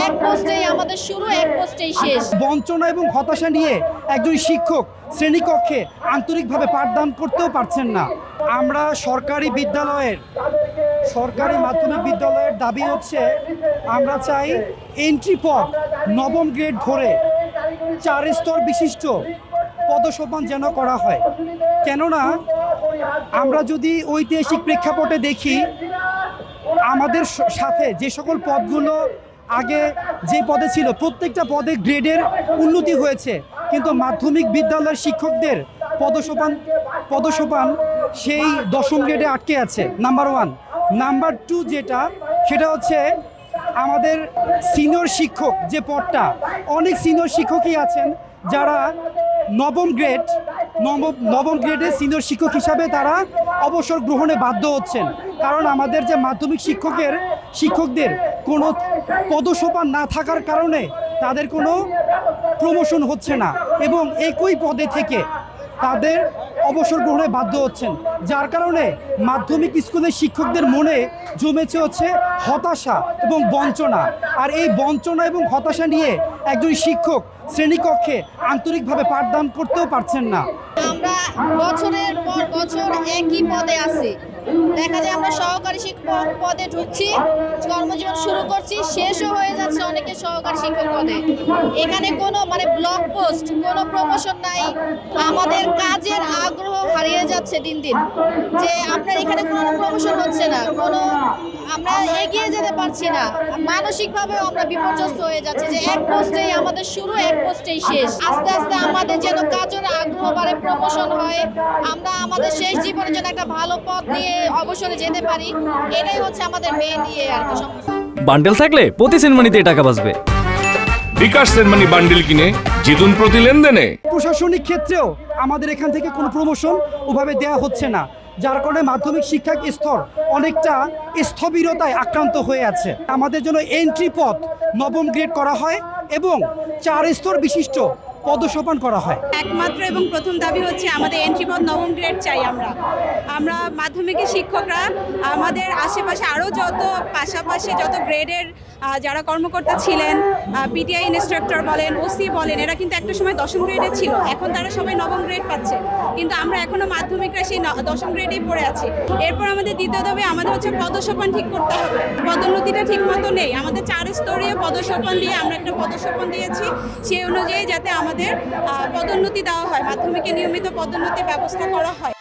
এক পোস্টেই আমাদের শুরু, এক পোস্টেই শেষ। বঞ্চনা এবং হতাশা নিয়ে একজন শিক্ষক শ্রেণীকক্ষে আন্তরিকভাবে পাঠদান করতেও পারছেন না। আমরা সরকারি মাধ্যমিক বিদ্যালয়ের দাবি হচ্ছে, আমরা চাই এন্ট্রি পদ নবম গ্রেড ধরে 4 স্তর বিশিষ্ট পদসোপান যেন করা হয়। কেননা আমরা যদি ঐতিহাসিক প্রেক্ষাপটে দেখি, আমাদের সাথে যে সকল পদগুলো আগে যে পদে ছিল প্রত্যেকটা পদে গ্রেডের উন্নতি হয়েছে, কিন্তু মাধ্যমিক বিদ্যালয়ের শিক্ষকদের পদসোপান সেই 10ম গ্রেডে আটকে আছে। নাম্বার 1। নাম্বার 2 সেটা হচ্ছে আমাদের সিনিয়র শিক্ষক যে পদটা, অনেক সিনিয়র শিক্ষকই আছেন যারা নবম গ্রেডে সিনিয়র শিক্ষক হিসাবে তারা অবসর গ্রহণে বাধ্য হচ্ছেন। কারণ আমাদের যে মাধ্যমিক শিক্ষকদের কোনো পদসোপান না থাকার কারণে তাদের কোনো প্রমোশন হচ্ছে না এবং একই পদে থেকে তাদের অবসর গ্রহণে বাধ্য হচ্ছেন, যার কারণে মাধ্যমিক স্কুলের শিক্ষকদের মনে জমেছে হচ্ছে হতাশা এবং বঞ্চনা। আর এই বঞ্চনা এবং হতাশা নিয়ে একজন শিক্ষক শ্রেণীকক্ষে আন্তরিকভাবে পাঠদান করতেও পারছেন না। আমরা বছরের পর বছর একই পদে আছি। দেখা যায় আমরা সহকারী শিক্ষক পদে ঢুকছি, কর্মজীবন শুরু করছি, শেষও হয়ে যাচ্ছে অনেকে সহকারী শিক্ষক পদে। এখানে কোনো ব্লক পোস্ট, কোনো প্রমোশন নাই। আমাদের কাজের আগ্রহ হারিয়ে যাচ্ছে দিন দিন, যে আপনার এখানে কোনো প্রমোশন হচ্ছে না, আমরা এগিয়ে যেতে পারছি না। মানসিকভাবেও আমরা বিপর্যস্ত হয়ে যাচ্ছি যে এক পোস্টেই আমাদের শুরু, এক পোস্টেই শেষ। আস্তে আস্তে আমাদের যেন কাজের আগ্রহ বাড়ে, প্রমোশন হয়, আমরা আমাদের শেষ জীবনের জন্য একটা ভালো পথ নিয়ে অবসরে যেতে পারি। এটাই হচ্ছে আমাদের মেইন আর কি সমস্যা। বান্ডেল থাকলে প্রতি সেনমানিতে টাকা বাঁচবে। বিকাশ সেনমানি বান্ডেল কিনে জিতুন প্রতি লেনদেনে। প্রশাসনিক ক্ষেত্রেও আমাদের এখান থেকে কোনো প্রমোশন ওভাবে দেওয়া হচ্ছে না, যার কারণে মাধ্যমিক শিক্ষা স্তর অনেকটা স্থবিরতায় আক্রান্ত হয়ে আছে। আমাদের জন্য এন্ট্রি পদ নবম গ্রেড করা হয় এবং 4 স্তর বিশিষ্ট পদসোপান করা হয়। একমাত্র এবং প্রথম দাবি হচ্ছে আমাদের এন্ট্রি পদ নবম গ্রেড চাই। আমরা মাধ্যমিকের শিক্ষকরা আমাদের আশেপাশে আরও পাশাপাশি যত গ্রেডের যারা কর্মকর্তা ছিলেন, পিটিআই ইনস্ট্রাক্টর বলেন, ওসি বলেন, এরা কিন্তু একটা সময় 10ম গ্রেডে ছিল। এখন তারা সবাই নবম গ্রেড পাচ্ছে, কিন্তু আমরা এখনও মাধ্যমিকরা সেই 10ম গ্রেডেই পড়ে আছি। এরপর আমাদের দ্বিতীয় দাবি আমাদের হচ্ছে পদসোপান ঠিক করতে হবে। পদোন্নতিটা ঠিক মতো নেই। আমাদের 4 স্তরীয় পদসোপান দিয়ে আমরা একটা পদসোপান দিয়েছি, সেই অনুযায়ী যাতে আমাদের পদোন্নতি দেওয়া হয়, মাধ্যমিকে নিয়মিত পদোন্নতির ব্যবস্থা করা হয়।